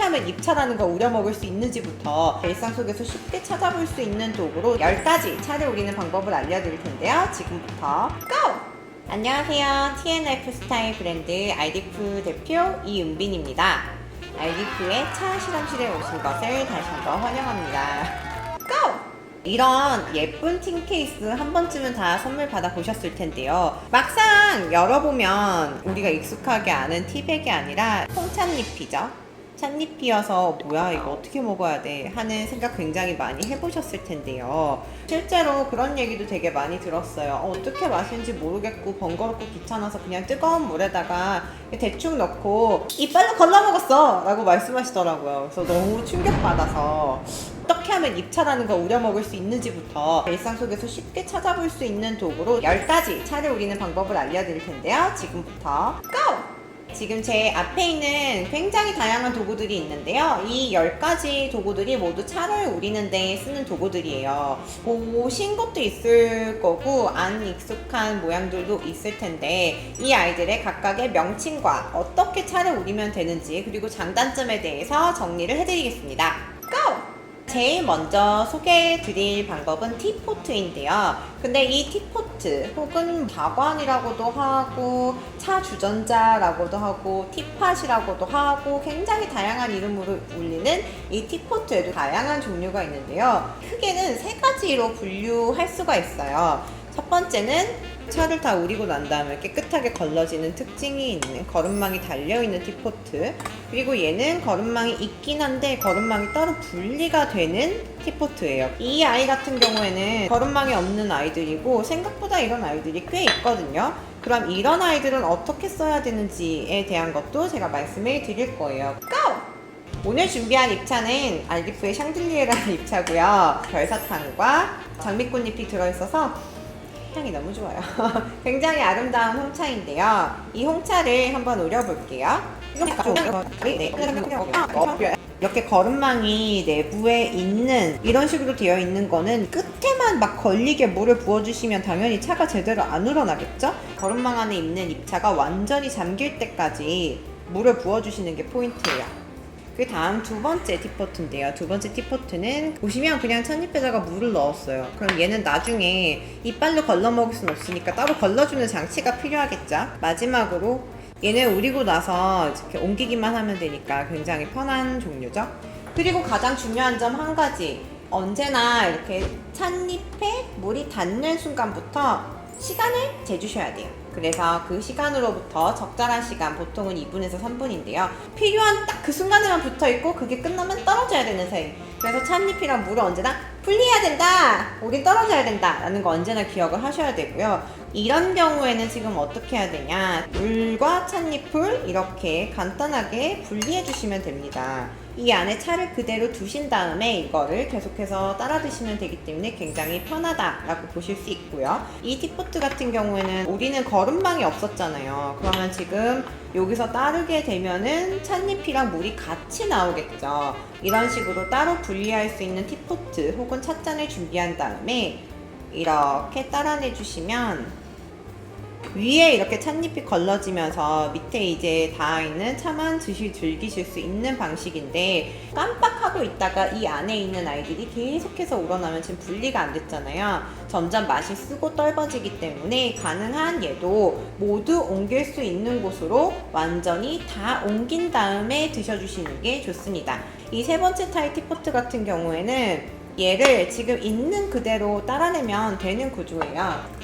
하면 입차라는 걸 우려먹을 수 있는지부터 일상 속에서 쉽게 찾아볼 수 있는 도구로 10가지 차를 우리는 방법을 알려드릴 텐데요. 지금부터 GO! 안녕하세요. TNF 스타일 브랜드 아이디프 대표 이은빈입니다. 아이디프의 차 실험실에 오신 것을 다시 한번 환영합니다. GO! 이런 예쁜 틴 케이스 한 번쯤은 다 선물 받아 보셨을 텐데요. 막상 열어보면 우리가 익숙하게 아는 티백이 아니라 홍찻잎이죠. 찻잎이어서 뭐야 이거 어떻게 먹어야 돼 하는 생각 굉장히 많이 해보셨을 텐데요. 실제로 그런 얘기도 되게 많이 들었어요. 어떻게 마시는지 모르겠고 번거롭고 귀찮아서 그냥 뜨거운 물에다가 대충 넣고 이빨로 걸러 먹었어 라고 말씀하시더라고요. 그래서 너무 충격받아서 어떻게 하면 입차라는 걸 우려먹을 수 있는지부터 일상 속에서 쉽게 찾아볼 수 있는 도구로 10가지 차를 우리는 방법을 알려드릴 텐데요. 지금부터 GO! 지금 제 앞에 있는 굉장히 다양한 도구들이 있는데요. 이 10가지 도구들이 모두 차를 우리는 데 쓰는 도구들이에요. 보신 것도 있을 거고 안 익숙한 모양들도 있을 텐데 이 아이들의 각각의 명칭과 어떻게 차를 우리면 되는지 그리고 장단점에 대해서 정리를 해드리겠습니다. GO! 제일 먼저 소개해 드릴 방법은 티포트인데요. 근데 이 티포트 혹은 가관이라고도 하고 차 주전자라고도 하고 티팟이라고도 하고 굉장히 다양한 이름으로 불리는 이 티포트에도 다양한 종류가 있는데요. 크게는 3가지로 분류할 수가 있어요. 첫 번째는 차를 다 우리고 난 다음에 깨끗하게 걸러지는 특징이 있는 거름망이 달려있는 티포트, 그리고 얘는 거름망이 있긴 한데 거름망이 따로 분리가 되는 티포트예요. 이 아이 같은 경우에는 거름망이 없는 아이들이고 생각보다 이런 아이들이 꽤 있거든요. 그럼 이런 아이들은 어떻게 써야 되는지에 대한 것도 제가 말씀을 드릴 거예요. GO! 오늘 준비한 입차는 아이디프의 샹들리에라는 입차고요. 별사탕과 장미꽃잎이 들어있어서 향이 너무 좋아요. 굉장히 아름다운 홍차인데요. 이 홍차를 한번 우려볼게요. 이렇게 거름망이 내부에 있는 이런 식으로 되어 있는 거는 끝에만 막 걸리게 물을 부어주시면 당연히 차가 제대로 안 우러나겠죠? 거름망 안에 있는 입차가 완전히 잠길 때까지 물을 부어주시는 게 포인트예요. 그 다음 두 번째 티포트인데요. 두 번째 티포트는 보시면 그냥 찻잎에다가 물을 넣었어요. 그럼 얘는 나중에 이빨로 걸러 먹을 순 없으니까 따로 걸러주는 장치가 필요하겠죠. 마지막으로 얘는 우리고 나서 이렇게 옮기기만 하면 되니까 굉장히 편한 종류죠. 그리고 가장 중요한 점 한 가지, 언제나 이렇게 찻잎에 물이 닿는 순간부터 시간을 재주셔야 돼요. 그래서 그 시간으로부터 적절한 시간, 보통은 2분에서 3분인데요. 필요한 딱 그 순간에만 붙어있고 그게 끝나면 떨어져야 되는 사이. 그래서 찻잎이랑 물을 언제나 분리해야 된다! 우린 떨어져야 된다! 라는 거 언제나 기억을 하셔야 되고요. 이런 경우에는 지금 어떻게 해야 되냐, 물과 찻잎을 이렇게 간단하게 분리해 주시면 됩니다. 이 안에 차를 그대로 두신 다음에 이거를 계속해서 따라 드시면 되기 때문에 굉장히 편하다라고 보실 수 있고요. 이 티포트 같은 경우에는 우리는 거름망이 없었잖아요. 그러면 지금 여기서 따르게 되면은 찻잎이랑 물이 같이 나오겠죠. 이런 식으로 따로 분리할 수 있는 티포트 혹은 찻잔을 준비한 다음에 이렇게 따라내 주시면 위에 이렇게 찻잎이 걸러지면서 밑에 이제 닿아있는 차만 즐기실 수 있는 방식인데, 깜빡하고 있다가 이 안에 있는 아이들이 계속해서 우러나면 지금 분리가 안 됐잖아요. 점점 맛이 쓰고 떫어지기 때문에 가능한 얘도 모두 옮길 수 있는 곳으로 완전히 다 옮긴 다음에 드셔주시는 게 좋습니다. 이 세 번째 타입 티포트 같은 경우에는 얘를 지금 있는 그대로 따라내면 되는 구조예요.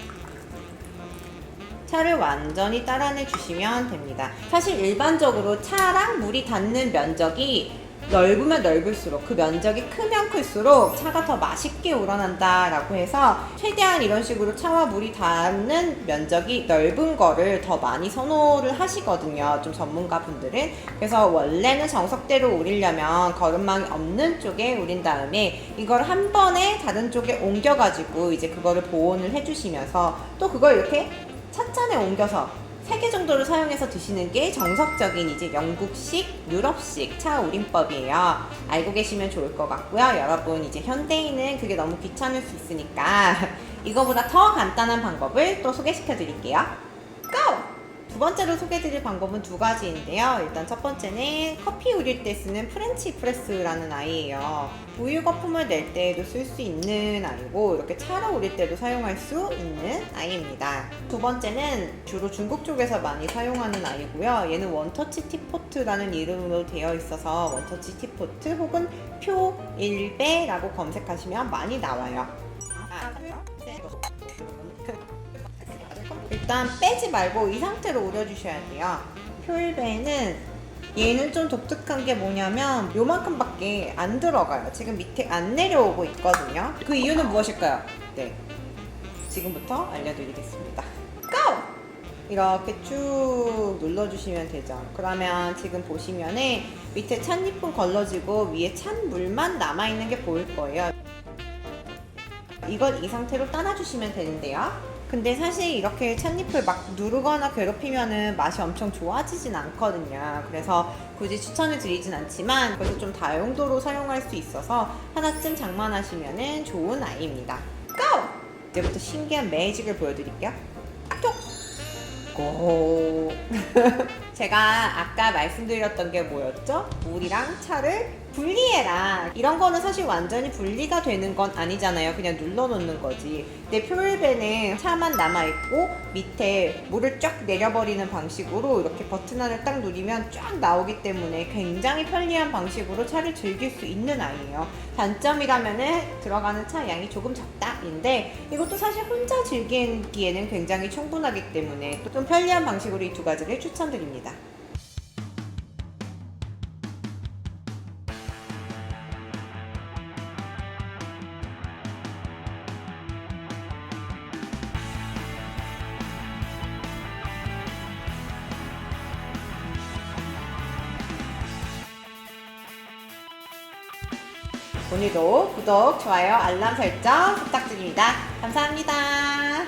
차를 완전히 따라내 주시면 됩니다. 사실 일반적으로 차랑 물이 닿는 면적이 넓으면 넓을수록, 그 면적이 크면 클수록 차가 더 맛있게 우러난다 라고 해서 최대한 이런 식으로 차와 물이 닿는 면적이 넓은 거를 더 많이 선호를 하시거든요, 좀 전문가분들은. 그래서 원래는 정석대로 우리려면 거름망이 없는 쪽에 우린 다음에 이걸 한 번에 다른 쪽에 옮겨가지고 이제 그거를 보온을 해주시면서 또 그걸 이렇게 찻잔에 옮겨서 3개 정도를 사용해서 드시는 게 정석적인 이제 영국식, 유럽식 차 우림법이에요. 알고 계시면 좋을 것 같고요. 여러분 이제 현대인은 그게 너무 귀찮을 수 있으니까 이거보다 더 간단한 방법을 또 소개시켜 드릴게요. GO! 두 번째로 소개해드릴 방법은 두 가지인데요. 일단 첫 번째는 커피 우릴 때 쓰는 프렌치 프레스라는 아이예요. 우유 거품을 낼 때에도 쓸 수 있는 아이고 이렇게 차를 우릴 때도 사용할 수 있는 아이입니다. 두 번째는 주로 중국 쪽에서 많이 사용하는 아이고요. 얘는 원터치 티포트라는 이름으로 되어 있어서 원터치 티포트 혹은 표일배라고 검색하시면 많이 나와요. 일단 빼지 말고 이 상태로 우려주셔야 돼요. 표일배는 얘는 좀 독특한 게 뭐냐면 요만큼밖에 안 들어가요. 지금 밑에 안 내려오고 있거든요. 그 이유는 무엇일까요? 네, 지금부터 알려드리겠습니다. 고! 이렇게 쭉 눌러주시면 되죠. 그러면 지금 보시면은 밑에 찻잎은 걸러지고 위에 찬물만 남아있는 게 보일 거예요. 이걸 이 상태로 따놔주시면 되는데요. 근데 사실 이렇게 찻잎을 막 누르거나 괴롭히면은 맛이 엄청 좋아지진 않거든요. 그래서 굳이 추천을 드리진 않지만 그래서 좀 다용도로 사용할 수 있어서 하나쯤 장만하시면은 좋은 아이입니다. 고! 이제부터 신기한 매직을 보여드릴게요. 톡! 고! 제가 아까 말씀드렸던 게 뭐였죠? 물이랑 차를 분리해라. 이런 거는 사실 완전히 분리가 되는 건 아니잖아요. 그냥 눌러놓는 거지. 근데 표일배는 차만 남아있고 밑에 물을 쫙 내려버리는 방식으로 이렇게 버튼 하나를 딱 누르면 쫙 나오기 때문에 굉장히 편리한 방식으로 차를 즐길 수 있는 아이예요. 단점이라면은 들어가는 차 양이 조금 적다인데 이것도 사실 혼자 즐기기에는 굉장히 충분하기 때문에 좀 편리한 방식으로 이 두 가지를 추천드립니다. 오늘도 구독, 좋아요, 알람 설정 부탁드립니다. 감사합니다.